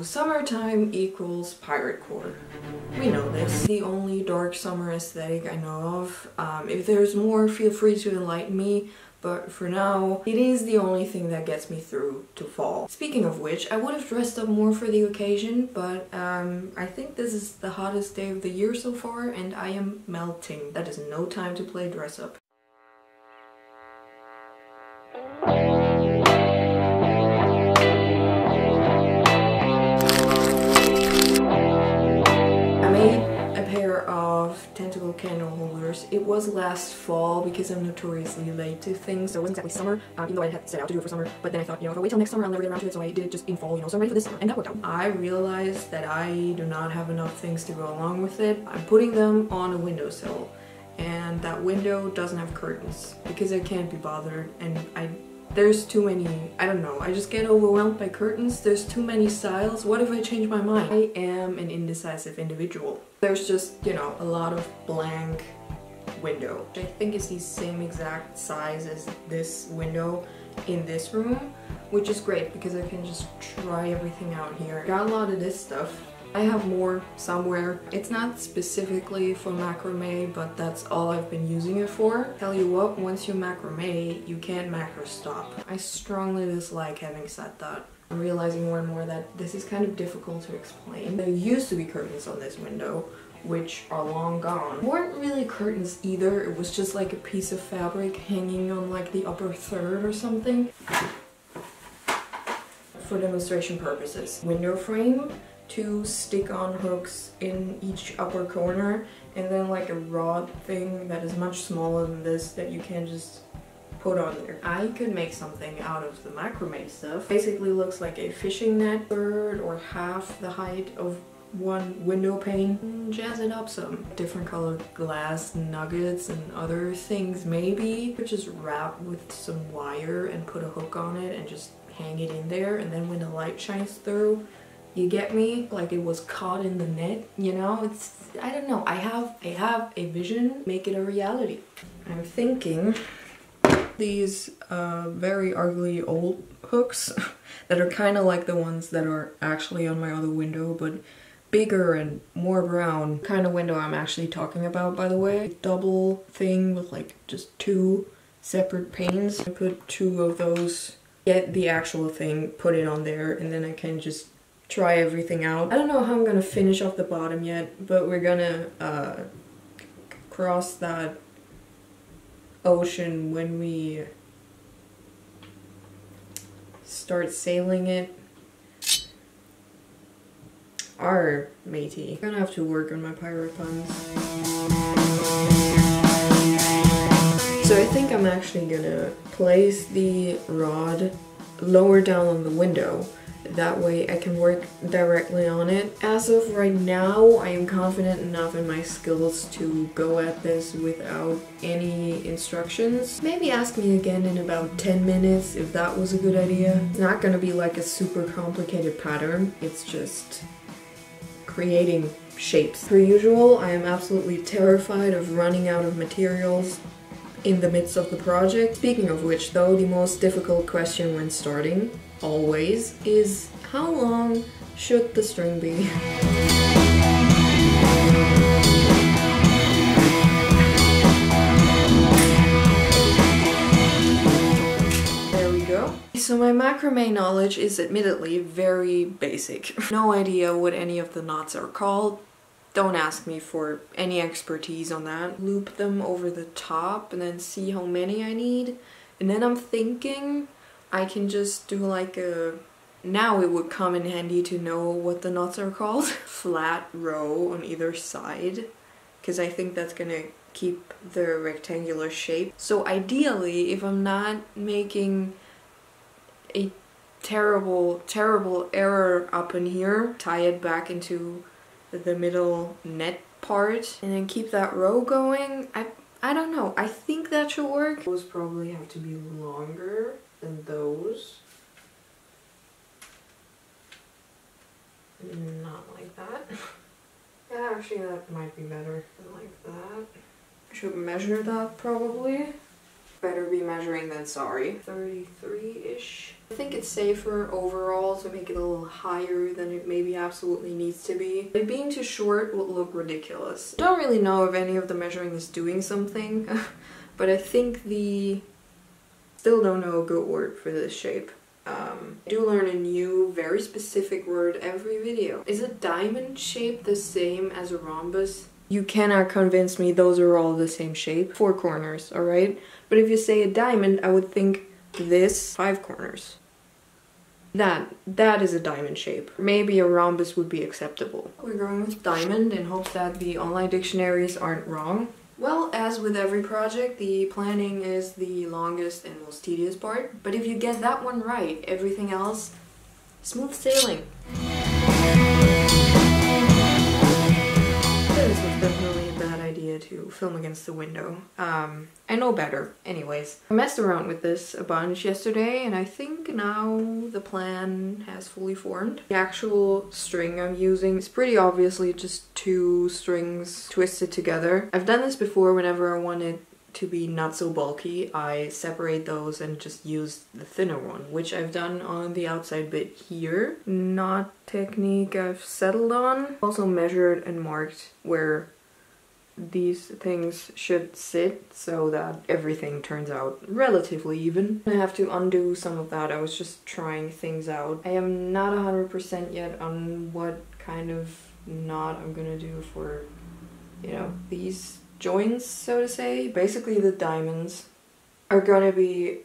Summertime equals Piratecore. We know this. The only dark summer aesthetic I know of. If there's more, feel free to enlighten me, but for now, it is the only thing that gets me through to fall. Speaking of which, I would have dressed up more for the occasion, but I think this is the hottest day of the year so far, and I am melting. That is no time to play dress up. Tentacle candle holders. It was last fall because I'm notoriously late to things, so it wasn't exactly summer, even though I had set out to do it for summer, but then I thought, you know, if I wait till next summer I'll never get around to it, so I did it just in fall, you know, so I'm ready for this summer, and that worked out. I realized that I do not have enough things to go along with it. I'm putting them on a windowsill, and that window doesn't have curtains because I can't be bothered, and there's too many, I don't know, I just get overwhelmed by curtains. There's too many styles. What if I change my mind? I am an indecisive individual. There's just, you know, a lot of blank window. I think it's the same exact size as this window in this room, which is great because I can just try everything out here. Got a lot of this stuff. I have more somewhere. It's not specifically for macrame, but that's all I've been using it for. Tell you what, once you macrame, you can't macro stop. I strongly dislike having said that. I'm realizing more and more that this is kind of difficult to explain. There used to be curtains on this window, which are long gone. They weren't really curtains either, it was just like a piece of fabric hanging on like the upper third or something. For demonstration purposes. Window frame, 2 stick-on hooks in each upper corner, and then like a rod thing that is much smaller than this that you can just put on there. I could make something out of the macrame stuff. Basically looks like a fishing net, third or half the height of one window pane. Jazz it up some. Different colored glass nuggets and other things maybe. Could just wrap with some wire and put a hook on it and just hang it in there, and then when the light shines through, you get me? Like it was caught in the net, you know? It's, I don't know, I have a vision, make it a reality. I'm thinking these very ugly old hooks that are kind of like the ones that are actually on my other window, but bigger and more brown. Kind of window I'm actually talking about, by the way. Double thing with like just 2 separate panes. I put 2 of those, get the actual thing, put it on there, and then I can just try everything out. I don't know how I'm gonna finish off the bottom yet, but we're gonna cross that ocean when we start sailing it. Arr, matey. I'm gonna have to work on my pirate puns. So I think I'm actually gonna place the rod lower down on the window. That way I can work directly on it. As of right now, I am confident enough in my skills to go at this without any instructions. Maybe ask me again in about 10 minutes if that was a good idea. It's not gonna be like a super complicated pattern, it's just creating shapes. Per usual, I am absolutely terrified of running out of materials in the midst of the project. Speaking of which though, the most difficult question when starting, always, is how long should the string be? There we go. So my macrame knowledge is admittedly very basic. No idea what any of the knots are called. Don't ask me for any expertise on that. Loop them over the top and then see how many I need. And then I'm thinking I can just do like a, now it would come in handy to know what the knots are called. Flat row on either side, because I think that's gonna keep the rectangular shape. So ideally, if I'm not making a terrible error up in here, tie it back into the middle net part and then keep that row going. I don't know, I think that should work. Those probably have to be longer than those. Not like that. Yeah, actually that might be better than like that. I should measure that probably. Better be measuring than sorry. 33-ish. I think it's safer overall to make it a little higher than it maybe absolutely needs to be. It being too short would look ridiculous. Don't really know if any of the measuring is doing something, but I think still don't know a good word for this shape. I do learn a new, very specific word every video. Is a diamond shape the same as a rhombus? You cannot convince me those are all the same shape. 4 corners, alright? But if you say a diamond, I would think this 5 corners. That is a diamond shape. Maybe a rhombus would be acceptable. We're going with diamond in hopes that the online dictionaries aren't wrong. Well, as with every project, the planning is the longest and most tedious part. But if you get that one right, everything else, smooth sailing. This was definitely a bad idea to film against the window. I know better. Anyways, I messed around with this a bunch yesterday and I think now the plan has fully formed. The actual string I'm using is pretty obviously just 2 strings twisted together. I've done this before whenever I want it to be not so bulky. I separate those and just use the thinner one, which I've done on the outside bit here. Not technique I've settled on. Also measured and marked where these things should sit so that everything turns out relatively even. I have to undo some of that. I was just trying things out. I am not 100% yet on what kind of knot I'm gonna do for, you know, these joints, so to say. Basically the diamonds are gonna be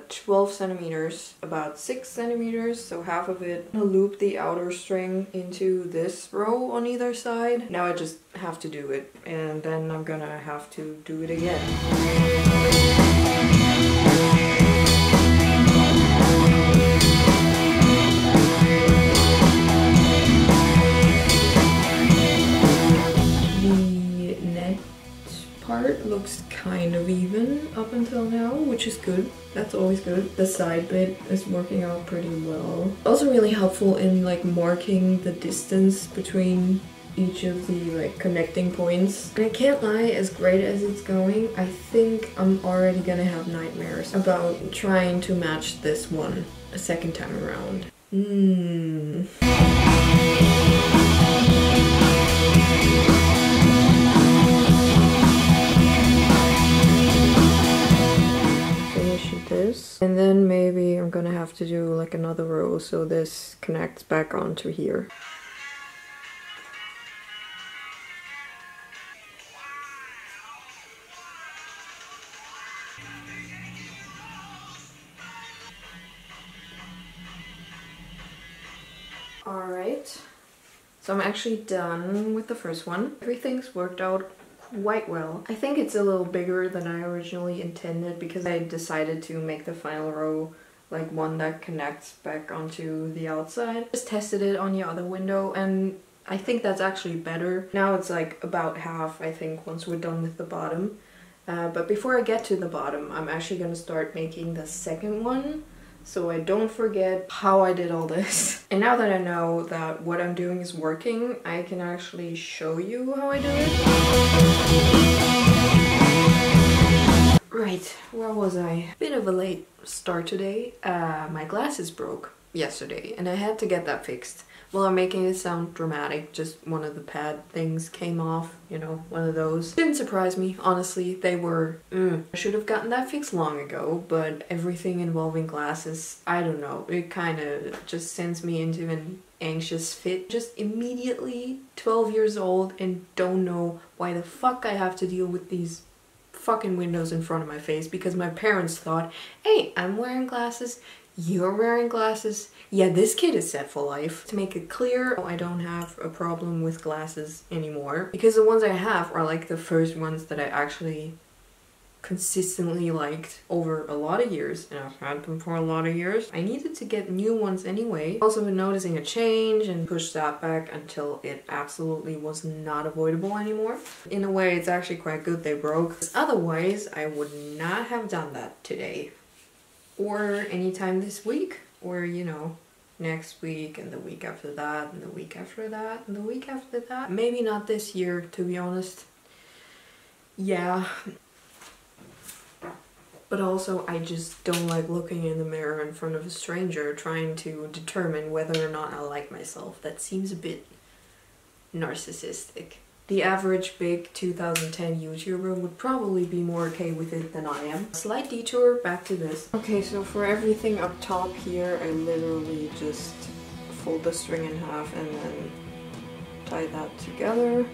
12 centimeters, about 6 centimeters, so half of it. I'm gonna loop the outer string into this row on either side. Now I just have to do it, and then I'm gonna have to do it again. Part looks kind of even up until now, which is good. That's always good. The side bit is working out pretty well. Also really helpful in like marking the distance between each of the like connecting points. And I can't lie, as great as it's going, I think I'm already gonna have nightmares about trying to match this one a second time around. This, and then maybe I'm gonna have to do like another row so this connects back onto here. Alright, so I'm actually done with the first one. Everything's worked out quite well. I think it's a little bigger than I originally intended because I decided to make the final row like one that connects back onto the outside. Just tested it on the other window and I think that's actually better. Now it's like about half, I think, once we're done with the bottom. But before I get to the bottom, I'm actually gonna start making the second one so I don't forget how I did all this. And now that I know that what I'm doing is working, I can actually show you how I do it. Right, where was I? Bit of a late start today. My glasses broke yesterday and I had to get that fixed. Well, I'm making it sound dramatic, just one of the pad things came off, you know, one of those. Didn't surprise me, honestly. They were, I should have gotten that fixed long ago, but everything involving glasses, I don't know, it kind of just sends me into an anxious fit. Just immediately 12 years old and don't know why the fuck I have to deal with these fucking windows in front of my face because my parents thought, hey, I'm wearing glasses, you're wearing glasses, yeah, this kid is set for life. To make it clear, I don't have a problem with glasses anymore because the ones I have are like the first ones that I actually consistently liked over a lot of years, and I've had them for a lot of years. I needed to get new ones anyway. Also been noticing a change and pushed that back until it absolutely was not avoidable anymore. In a way, it's actually quite good they broke. Otherwise, I would not have done that today. Or anytime this week, or you know, next week and the week after that and the week after that and the week after that. Maybe not this year, to be honest. Yeah. but also I just don't like looking in the mirror in front of a stranger trying to determine whether or not I like myself. That seems a bit narcissistic. The average big 2010 YouTuber would probably be more okay with it than I am. Slight detour, back to this. Okay, so for everything up top here, I literally just fold the string in half and then tie that together.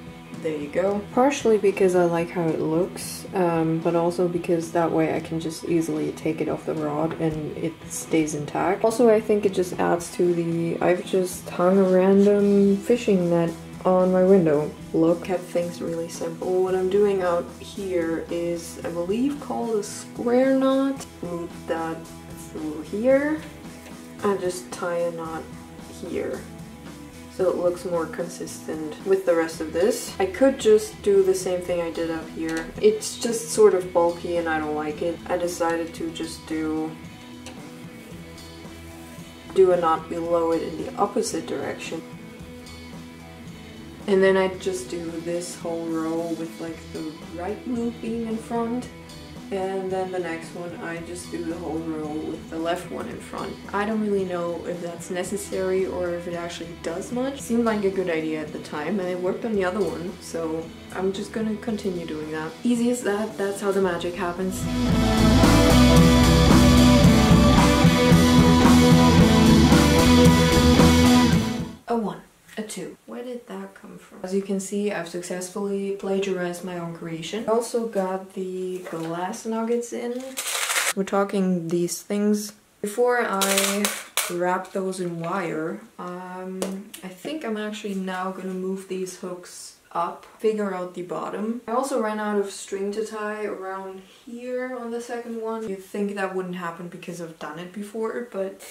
There you go. Partially because I like how it looks, but also because that way I can just easily take it off the rod and it stays intact. Also, I think it just adds to the... I've just hung a random fishing net on my window. Look, kept things really simple. What I'm doing out here is, I believe, called a square knot. Loop that through here and just tie a knot here, so it looks more consistent with the rest of this. I could just do the same thing I did up here. It's just sort of bulky and I don't like it. I decided to just do a knot below it in the opposite direction. And then I just do this whole row with like the right loop being in front. And then the next one, I just do the whole row with the left one in front. I don't really know if that's necessary or if it actually does much. It seemed like a good idea at the time and it worked on the other one, so I'm just gonna continue doing that. Easy as that, that's how the magic happens. A 1. A 2. Where did that come from? As you can see, I've successfully plagiarized my own creation. I also got the glass nuggets in. We're talking these things. Before I wrap those in wire, I think I'm actually now gonna move these hooks up, figure out the bottom. I also ran out of string to tie around here on the second one. You'd think that wouldn't happen because I've done it before, but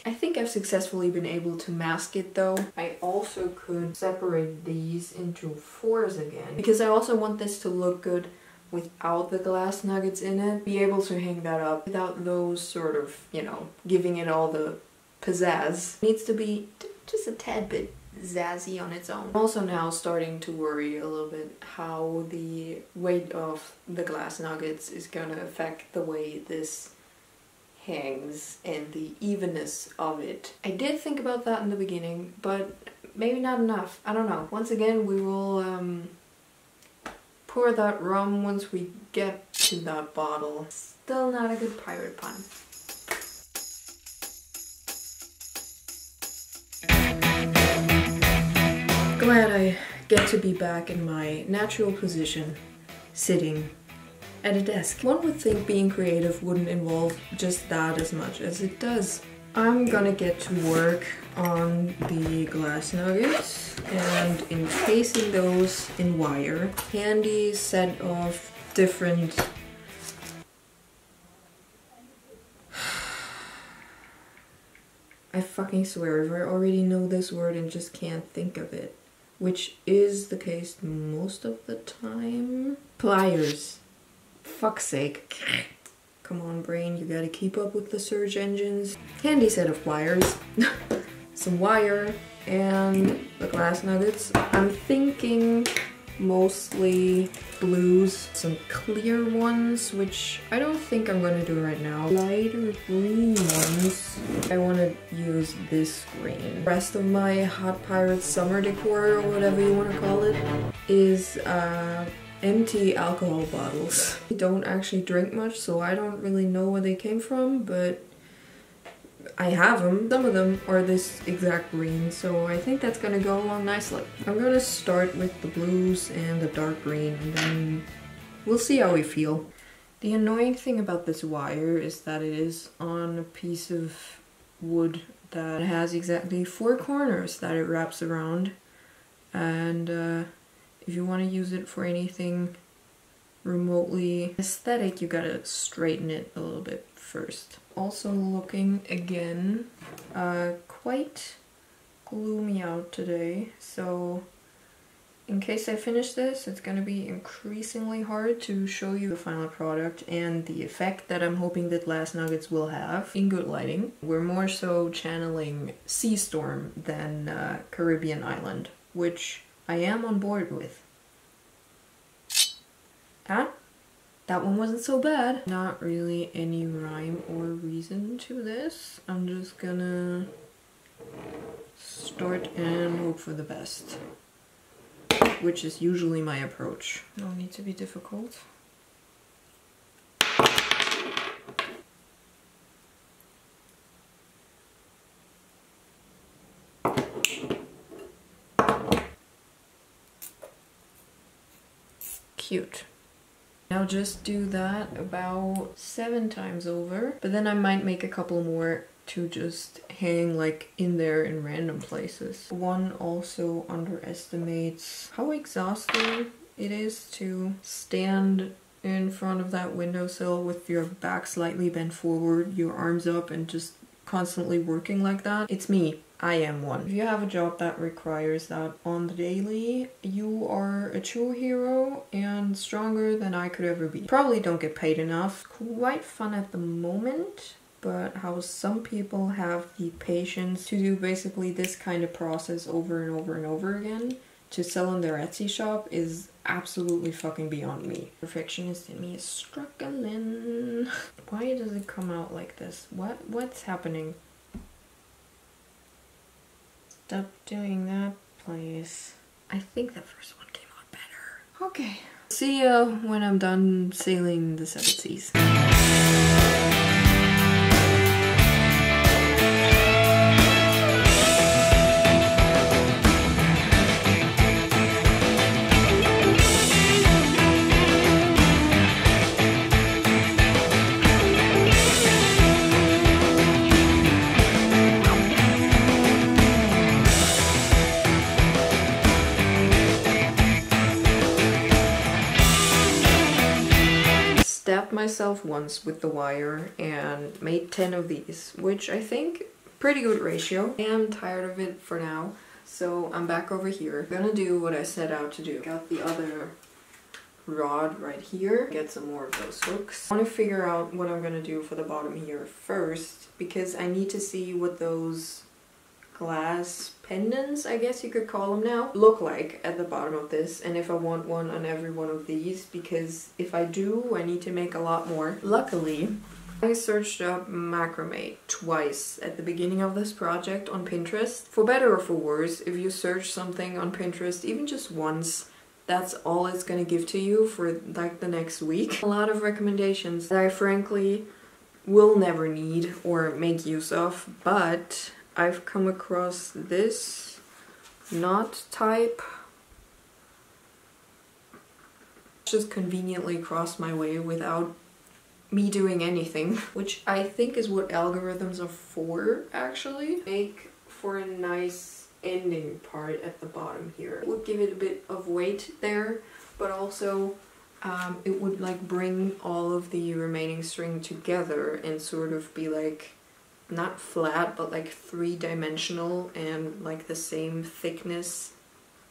I think I've successfully been able to mask it though. I also could separate these into 4s again, because I also want this to look good without the glass nuggets in it. Be able to hang that up without those sort of, you know, giving it all the pizzazz. It needs to be just a tad bit zazzy on its own. I'm also now starting to worry a little bit how the weight of the glass nuggets is gonna affect the way this hangs and the evenness of it. I did think about that in the beginning, but maybe not enough. I don't know. Once again, we will pour that rum once we get to that bottle. Still not a good pirate pun. Glad I get to be back in my natural position, sitting at a desk. One would think being creative wouldn't involve just that as much as it does. I'm gonna get to work on the glass nuggets and encasing those in wire. Handy set of different... I fucking swear if I already know this word and just can't think of it, which is the case most of the time. Pliers. Fuck's sake. Come on, brain, you gotta keep up with the search engines. Handy set of pliers, some wire, and the glass nuggets. I'm thinking mostly blues, some clear ones, which I don't think I'm gonna do right now. Lighter green ones. I want to use this green. The rest of my Hot Pirate summer decor, or whatever you want to call it, is empty alcohol bottles. I don't actually drink much, so I don't really know where they came from, but I have them. Some of them are this exact green, so I think that's gonna go along nicely. I'm gonna start with the blues and the dark green, and then we'll see how we feel. The annoying thing about this wire is that it is on a piece of wood that has exactly 4 corners that it wraps around, and if you want to use it for anything remotely aesthetic, you gotta straighten it a little bit first. Also looking, again, quite gloomy out today, so in case I finish this, it's gonna be increasingly hard to show you the final product and the effect that I'm hoping that glass nuggets will have in good lighting. We're more so channeling Sea Storm than Caribbean Island, which I am on board with. Ah? That one wasn't so bad. Not really any rhyme or reason to this. I'm just gonna start and hope for the best, which is usually my approach. No need to be difficult. Cute. Now just do that about 7 times over, but then I might make a couple more to just hang like in there in random places. One also underestimates how exhausting it is to stand in front of that windowsill with your back slightly bent forward, your arms up, and just constantly working like that. It's me. I am one. If you have a job that requires that on the daily, you are a true hero and stronger than I could ever be. Probably don't get paid enough. Quite fun at the moment, but how some people have the patience to do basically this kind of process over and over and over again to sell in their Etsy shop is absolutely fucking beyond me. Perfectionist in me is struggling. Why does it come out like this? What's happening? Stop doing that, please. I think the first one came out better. Okay. See ya when I'm done sailing the 7 seas. Stabbed myself once with the wire and made 10 of these, which I think pretty good ratio. I am tired of it for now, so I'm back over here. I'm gonna do what I set out to do. Got the other rod right here. Get some more of those hooks. I want to figure out what I'm gonna do for the bottom here first, because I need to see what those glass pendants, I guess you could call them now, look like at the bottom of this, and if I want one on every one of these, because if I do, I need to make a lot more. Luckily, I searched up macrame twice at the beginning of this project on Pinterest. For better or for worse, if you search something on Pinterest even just once, that's all it's gonna give to you for like the next week. A lot of recommendations that I frankly will never need or make use of, but I've come across this knot type. Just conveniently crossed my way without me doing anything, which I think is what algorithms are for, actually. Make for a nice ending part at the bottom here. It would give it a bit of weight there, but also it would like bring all of the remaining string together and sort of be like not flat, but like 3-dimensional and like the same thickness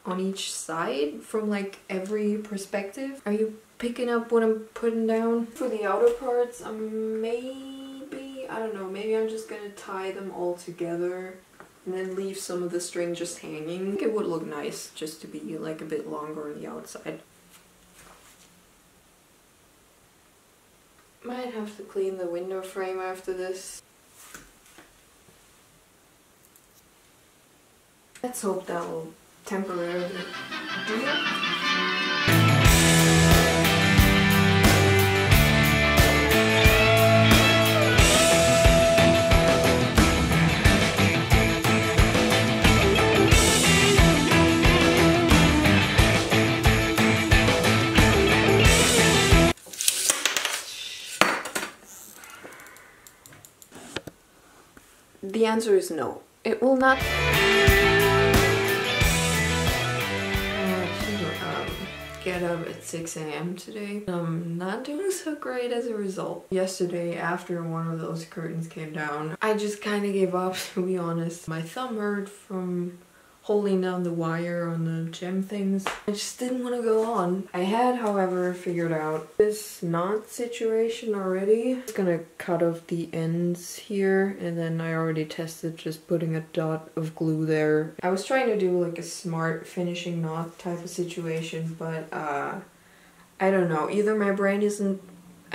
on each side from like every perspective. Are you picking up what I'm putting down? For the outer parts, I don't know, maybe I'm just gonna tie them all together and then leave some of the string just hanging. I think it would look nice just to be like a bit longer on the outside. Might have to clean the window frame after this. Let's hope that will temporarily do it. The answer is no. It will not. Get up at 6 AM today. I'm not doing so great as a result. Yesterday, after one of those curtains came down, I just kind of gave up, to be honest. My thumb hurt from holding down the wire on the gem things. I just didn't want to go on. I had, however, figured out this knot situation already. I'm just gonna cut off the ends here, and then I already tested just putting a dot of glue there. I was trying to do like a smart finishing knot type of situation, but I don't know. Either my brain isn't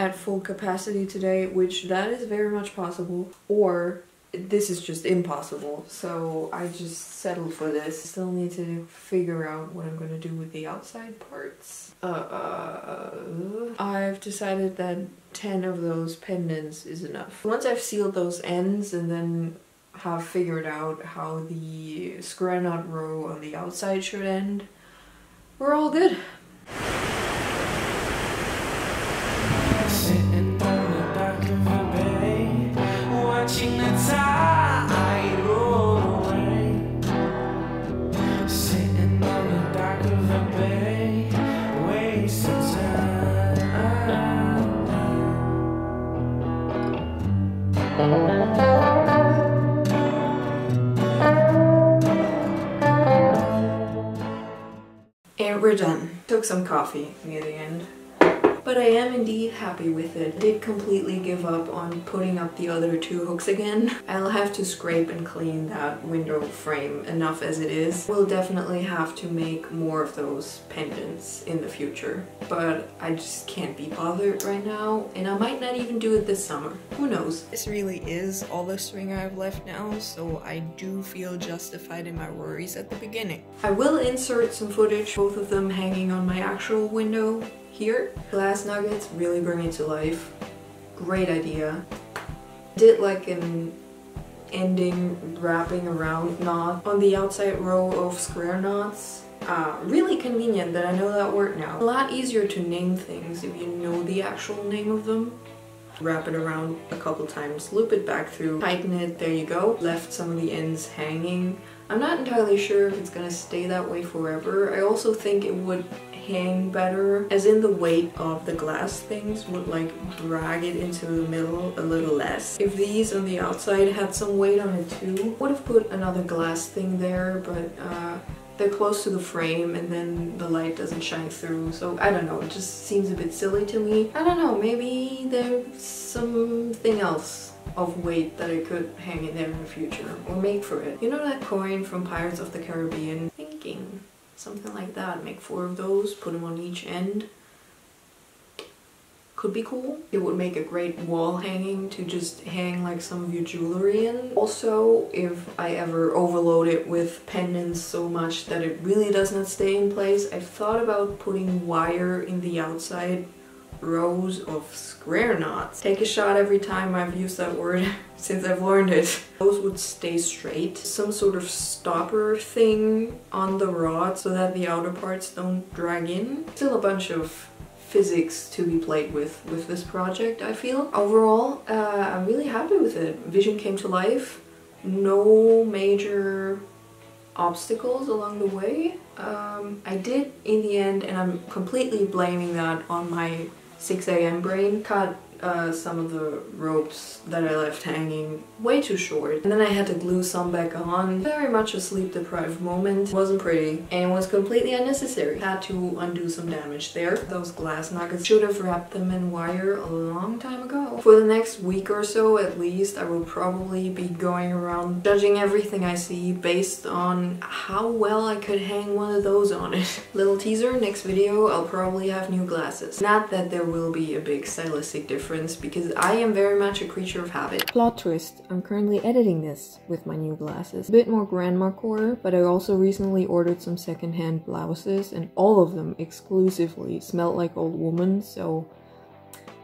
at full capacity today, which that is very much possible, or this is just impossible, so I just settled for this. Still need to figure out what I'm gonna do with the outside parts. I've decided that 10 of those pendants is enough. Once I've sealed those ends and then have figured out how the square knot row on the outside should end, we're all good. Sitting on the dock of a bay, watching the tide roll away. Sitting on the dock of a bay, wasting And we're done. Took some coffee near the end. But I am indeed happy with it. I did completely give up on putting up the other 2 hooks again. I'll have to scrape and clean that window frame enough as it is. We'll definitely have to make more of those pendants in the future. But I just can't be bothered right now, and I might not even do it this summer. Who knows? This really is all the string I have left now, so I do feel justified in my worries at the beginning. I will insert some footage, both of them hanging on my actual window here. Glass nuggets really bring it to life. Great idea. Did like an ending wrapping around knot on the outside row of square knots. Really convenient that I know that word now. A lot easier to name things if you know the actual name of them. Wrap it around a couple times, loop it back through, tighten it, there you go. Left some of the ends hanging. I'm not entirely sure if it's gonna stay that way forever. I also think it would hang better, as in the weight of the glass things would like drag it into the middle a little less. If these on the outside had some weight on it too, would have put another glass thing there, but they're close to the frame and then the light doesn't shine through, so I don't know, it just seems a bit silly to me. I don't know, maybe there's something else of weight that I could hang in there in the future or make for it. You know that coin from Pirates of the Caribbean? Thinking something like that, make 4 of those, put them on each end. Could be cool. It would make a great wall hanging to just hang like some of your jewelry in. Also, if I ever overload it with pendants so much that it really does not stay in place, I've thought about putting wire in the outside rows of square knots. Take a shot every time I've used that word since I've learned it. Those would stay straight. Some sort of stopper thing on the rod so that the outer parts don't drag in. Still a bunch of physics to be played with this project, I feel. Overall, I'm really happy with it. Vision came to life. No major obstacles along the way. I did in the end, and I'm completely blaming that on my 6 a.m. brain, cut some of the ropes that I left hanging way too short, and then I had to glue some back on. Very much a sleep deprived moment. Wasn't pretty and was completely unnecessary. Had to undo some damage there. Those glass nuggets, should have wrapped them in wire a long time ago. For the next week or so at least, I will probably be going around judging everything I see based on how well I could hang one of those on it. Little teaser, next video I'll probably have new glasses. Not that there will be a big stylistic difference, because I am very much a creature of habit. Plot twist, I'm currently editing this with my new glasses. A bit more grandma core, but I also recently ordered some secondhand blouses, and all of them exclusively smelled like old woman, so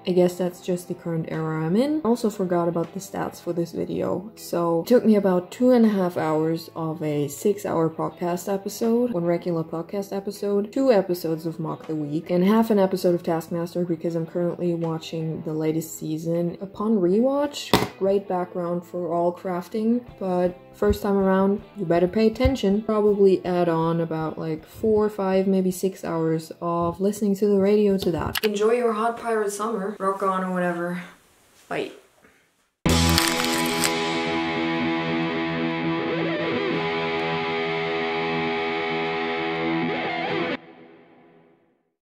I guess that's just the current era I'm in. I also forgot about the stats for this video. So it took me about 2.5 hours of a 6-hour podcast episode, 1 regular podcast episode, 2 episodes of Mock the Week, and half an episode of Taskmaster because I'm currently watching the latest season. Upon rewatch, great background for all crafting, but first time around, you better pay attention. Probably add on about like 4, 5, maybe 6 hours of listening to the radio to that. Enjoy your hot pirate summer. Rock on or whatever. Bye.